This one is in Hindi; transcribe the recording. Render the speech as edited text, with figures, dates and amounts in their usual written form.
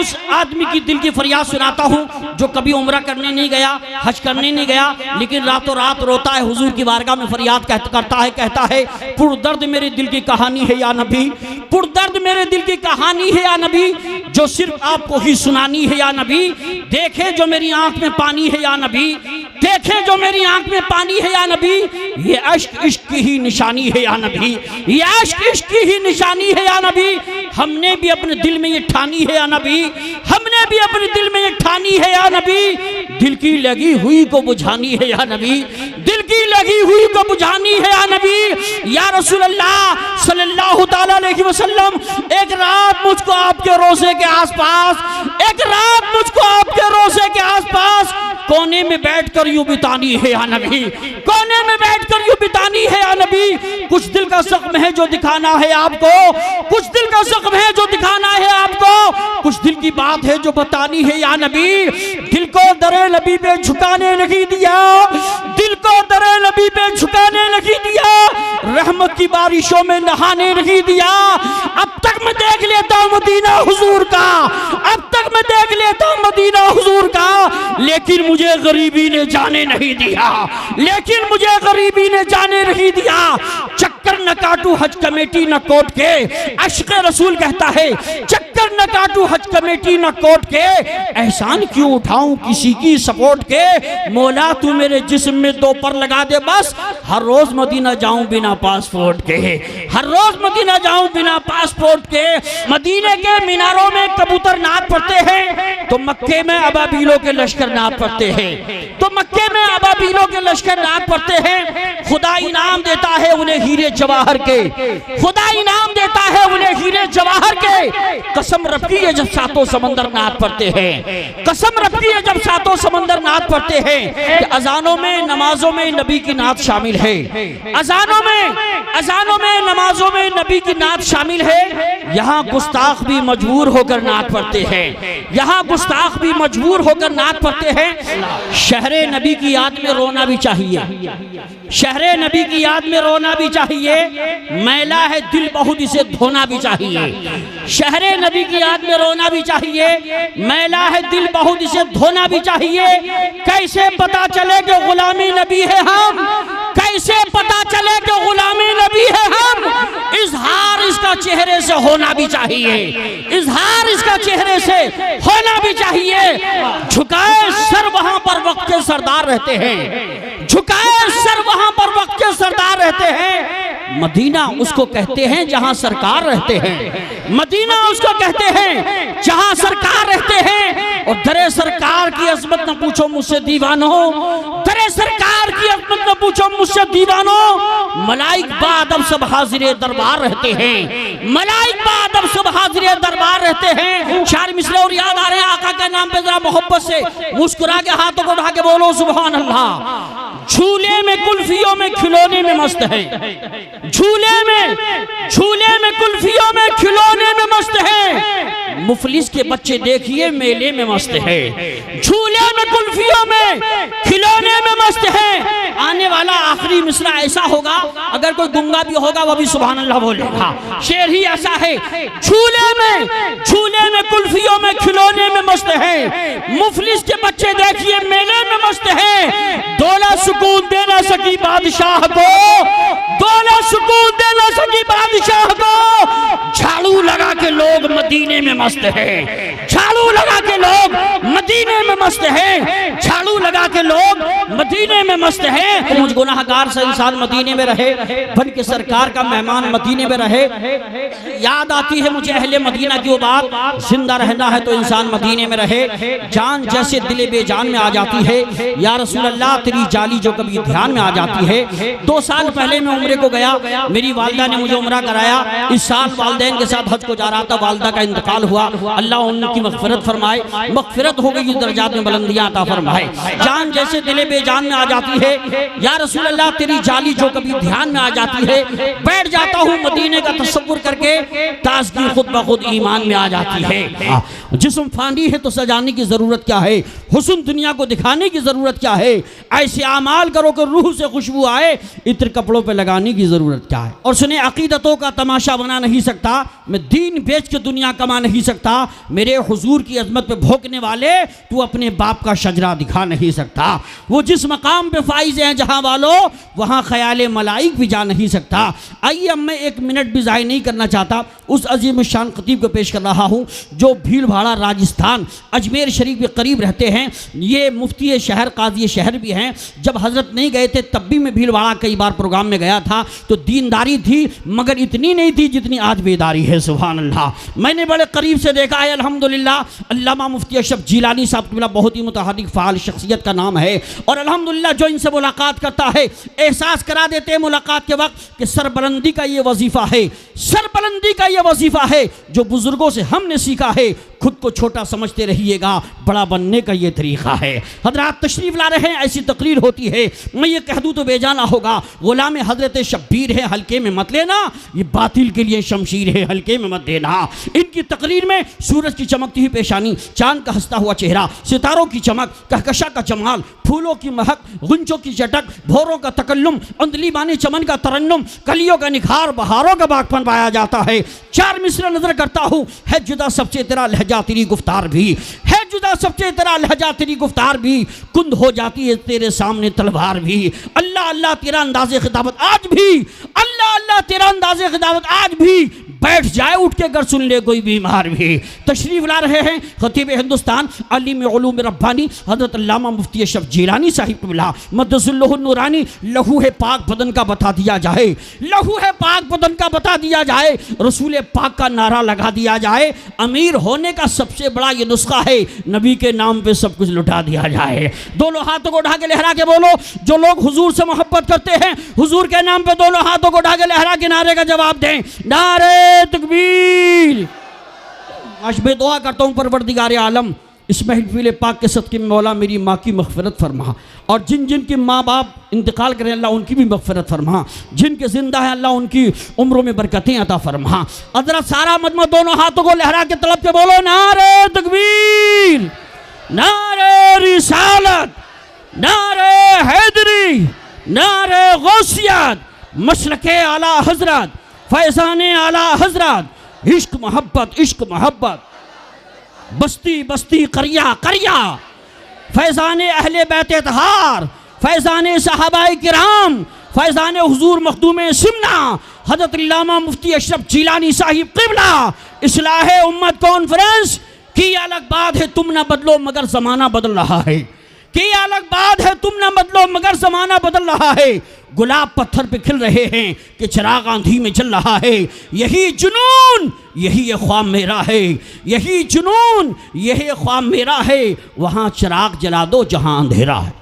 उस आदमी की दिल की फरियाद सुनाता हूँ जो कभी उम्रा करने नहीं गया, हज करने नहीं गया, लेकिन रातों रात रोता है, हुजूर की बारगाह में फरियाद करता है, कहता है पुरदर्द मेरे दिल की कहानी है या नबी, पुरदर्द मेरे दिल की कहानी है या नबी, जो सिर्फ आपको ही सुनानी है या नबी। देखे जो मेरी आंख में पानी है या नबी, देखे जो मेरी आंख में पानी है या नबी, ये अश्क इश्क की ही निशानी है या नबी, ये अश्क इश्क की ही निशानी है या नबी। हमने भी अपने दिल में ये ठानी है या नबी, हमने भी अपने दिल में ये ठानी है या नबी, दिल की लगी हुई को बुझानी है या नबी, दिल की लगी हुई को बुझानी है या नबी। या रसूल अल्लाह सल्लल्लाहु ताला अलैहि वसल्लम, एक रात मुझको आपके रोज़े के आसपास, एक रात मुझको आपके रोज़े के आसपास कोने में बैठकर यूं बितानी है या नबी, कोने में बैठकर यूं बितानी है या नबी। कुछ दिल का जख्म है जो दिखाना है आपको, कुछ दिल का जख्म है जो दिखाना है आपको, कुछ दिल की बात है जो बतानी है या नबी। दिल को दरे नबी पे झुकाने नहीं दिया, दिल को दरे नबी पे झुकाने नहीं दिया, रहमत की बारिशों में नहाने नहीं दिया। अब तक मैं देख लेता हूँ मदीना हुजूर का, अब तक मैं देख लेता हूँ मदीना हुजूर का, लेकिन मुझे गरीबी ने जाने नहीं दिया, लेकिन मुझे गरीबी ने जाने नहीं दिया। चक्कर न काटू हज कमेटी न कोट के, अश्क रसूल कहता है चक्कर न काटू हज कमेटी न कोट के, एहसान क्यों उठाऊं किसी की सपोर्ट के, मौला तू मेरे जिस्म में दो पर लगा दे बस, हर रोज मदीना जाऊं बिना पासपोर्ट के, हर रोज मदीना जाऊं बिना पासपोर्ट के। मदीने के मीनारों में कबूतर नाद पड़ते हैं तो मक्के में अबाबीलों के लश्कर नाद पड़ते हैं, तो मक्के में अबाबीलों के लश्कर नाद पड़ते हैं। खुदा इनाम देता है उन्हें हीरे जवाहर के, खुदा इनाम देता है उन्हें हीरे जवाहर के। कसम रब की है जब सातों समंदर नाद पड़ते हैं, कसम रब की है जब सातों समंदर नाद पड़ते हैं, कि अजानों में नमाजों में नबी की नाद शामिल है, अजानों में नमाजों में नबी की नाद शामिल है। यहाँ गुस्ताख भी मजबूर होकर नाद पढ़ते हैं, यहाँ गुस्ताख भी मजबूर होकर नाद पढ़ते हैं। शहरे नबी की याद में रोना भी चाहिए, शहरे नबी की याद में रोना भी चाहिए, मैला है दिल बहुत इसे धोना भी चाहिए। शहरे नबी की याद में रोना भी चाहिए, मैला है दिल बहुत इसे धोना भी चाहिए। कैसे पता चले कि गुलामी नबी है हम, कैसे पता चले कि गुलामी नबी है हम, इजहार इसका चेहरे से होना भी चाहिए, इजहार इसका चेहरे से होना भी चाहिए। झुकाए सर वहां पर वक्त के सरदार रहते हैं, झुकाए सर वहां पर वक्त के सरदार रहते हैं। मदीना उसको कहते हैं जहां सरकार रहते हैं, मदीना उसको कहते हैं जहां सरकार रहते हैं। और दरे सरकार की अजमत न पूछो मुझसे दीवानों, दरे सरकार की अजमत न पूछो मुझसे दीवानों। मलाइक बादब सब हाजिरे दरबार रहते हैं, मलाइक बादब सब हाजिरे दरबार रहते हैं। शायर मिसरे और याद आ रहे हैं, आका के नाम पे जरा मोहब्बत से मुस्कुरा के हाथों को उठा के बोलो सुभान अल्लाह। झूले में कुल्फियों में खिलौने में मस्त है, झूले में कुल्फियों में खिलौने में मस्त है। मुफलिस के बच्चे देखिए मेले में मस्त है, झूले में कुल्फियों में खिलौने में मस्त है। आने वाला आखिरी मिसरा ऐसा होगा, अगर कोई गुंगा भी होगा वह भी सुभान अल्लाह बोलेगा। शेर ही ऐसा है, झूले में कुल्फियों में खिलौने में मस्त है। मुफलिस के बच्चे देखिए मेले में मस्त है। दौलत सुकून दे ना सकी बादशाह को, दौलत सुकून दे ना सकी बादशाह को। झाड़ू लगा के लोग मदीने में मस्त है, झाड़ू लगा के लोग मदीने में मस्त है, झाड़ू लगा के लोग मदीने में मस्त है। मुझ गुनाहगार से इंसान मदीने में रहे, बन के सरकार का मेहमान मदीने में रहे। याद आती है मुझे अहले मदीना की वो बात, जिंदा रहना है तो इंसान मदीने में रहे। जान जैसे दिले बेजान में आ जाती है, या रसूल अल्लाह तेरी जाली जो कभी ध्यान में आ जाती है। 2 साल पहले मैं उम्रे को गया, मेरी वालिदा ने मुझे उम्रा कराया। इस साल वालिदैन के साथ हज को जा रहा था, वालिदा का इंतकाल हुआ। अल्लाह उनकी मगफिरत फरमाए, मगफिरत हो गई, दर्जात में बुलंदियां अता फरमाए। जान जैसे दिले बेजान में आ जाती है, या रसूल अल्लाह तेरी जाली जो कभी ध्यान में आ जाती है, बैठ जाता हूँ मदीने का तसव्वुर करके, ताज़गी खुद ब खुद ईमान में आ जाती है। जिस्म फानी है तो सजाने की जरूरत क्या है, हुस्न दुनिया को दिखाने की जरूरत क्या है। ऐसे अमाल करो कि रूह से खुशबू आए, इत्र कपड़ों पे लगाने की जरूरत क्या है। और सुने, अकीदतों का तमाशा बना नहीं सकता मैं, दीन बेच के दुनिया कमा नहीं सकता। मेरे हुजूर की अजमत पे भोंकने वाले, तू अपने बाप का शजरा दिखा नहीं सकता। वो जिस मकाम पे फाइज हैं जहां वालों, वहां ख्याल मलाइक भी जा नहीं सकता। आइए अब मैं एक मिनट भी ज़ाय नहीं करना चाहता, उस अजीम शान खतीब को पेश कर रहा हूँ जो भीड़ भाड़ा राजस्थान अजमेर शरीफ के करीब रहते हैं। ये मुफ्ती शहर काजी शहर भी हैं। जब हजरत नहीं गए थे तब भी मैं भीड़ भाड़ा कई बार प्रोग्राम में गया था, तो दीनदारी थी मगर इतनी नहीं थी जितनी आज बेदारी है। सुभान अल्लाह। मैंने बड़े करीब से देखा है अल्हम्दुलिल्लाह। अल्लामा मुफ्ती अशरफ जिलानी साहब की बहुत ही मुतहर्रिक फ़ाल शख्सियत का नाम है, और अल्हम्दुलिल्लाह जो इनसे मुलाकात करता है एहसास करा देते हैं मुलाकात के वक्त कि सरबलंदी का ये वजीफ़ा है, सरबलंदी का ये वजीफ़ा है जो बुज़ुर्गों से हमने सीखा है। खुद को छोटा समझते रहिएगा, बड़ा बनने का ये तरीक़ा है। हज़रात तशरीफ़ ला रहे हैं, ऐसी तकरीर होती है, मैं ये कह दूँ तो बेजाना होगा। ग़ुलाम हज़रत शब्बीर है, हल्के में मत लेना, ये बातिल के लिए शमशीर है, हल्के में मत देना। इनकी तकरीर में सूरज की चमकती हुई पेशानी, चांद का हंसता हुआ चेहरा, सितारों की चमक, कहकशा का जमाल, फूलों की महक, गुंजों की चटक, भोरों का तकल्लुम, अंदली बानी चमन का तरन्नुम, कलियों का निखार, बहारों का बागपन पाया जाता है। चार मिसरा नजर करता हूँ, है जुदा सबसे तेरा लहजा तेरी गुफ्तार भी, है जुदा सबसे तेरा लहजा तेरी गुफ्तार भी, कुंद हो जाती है तेरे सामने तलवार भी। अल्लाह अल्लाह तेरा अंदाज़े खिताबत आज भी, अल्लाह अल्लाह तेरा अंदाज़े खिताबत आज भी, बैठ जाए उठ के अगर सुन ले कोई बीमार भी। तशरीफ़ ला रहे हैं खतीब हिंदुस्तान आलिम उलूम रब्बानी हज़रत अल्लामा मुफ्ती अशरफ जिलानी साहिब क़िबला मद्दसुल्लहु नूरानी। लहू है पाक बदन का बता दिया जाए, लहू है पाक बदन का बता दिया जाए, रसूल पाक का नारा लगा दिया जाए। अमीर होने का सबसे बड़ा ये नुस्खा है, नबी के नाम पे सब कुछ लुटा दिया जाए। दोनों हाथों को उठा के लहरा के बोलो, जो लोग हुजूर से मोहब्बत करते हैं हुजूर के नाम पे दोनों हाथों को उठा के लहरा के नारे का जवाब दें, नारे तकबीर। आज मैं दुआ करता हूँ परवरदिगार आलम इस महफिल पाक के सदक़े में मौला मेरी माँ की मग़फ़िरत फरमा, और जिन जिन के माँ बाप इंतकाल करें अल्लाह उनकी भी मग़फ़िरत फरमा, जिनके ज़िंदा है अल्लाह उनकी उम्रों में बरकतें अता फरमा। अदरा सारा मजमा दोनों हाथों को लहरा के तलब के बोलो, नारे तकबीर, नारे रिसालत, नारे हैदरी, नारे गौसियत, मशरक़े आला हज़रत, फैज़ाने आला हज़रत, इश्क मोहब्बत, इश्क मोहब्बत, बस्ती बस्ती करिया करिया, फैज़ाने अहले बैत तहार, फैज़ाने सहाबाए किराम, फैज़ाने हुजूर मखदूम सिमना हज़रत अल्लामा मुफ्ती अशरफ जिलानी साहिब क़िबला। इस्लाह उम्मत कॉन्फ्रेंस की अलग बात है, तुम ना बदलो मगर ज़माना बदल रहा है, की अलग बात है, तुम ना बदलो मगर ज़माना बदल रहा है। गुलाब पत्थर पे खिल रहे हैं कि चिराग आंधी में जल रहा है। यही जुनून, यही ये ख्वाब मेरा है, यही जुनून, यही ख्वाब मेरा है। वहाँ चिराग जला दो जहाँ अंधेरा है।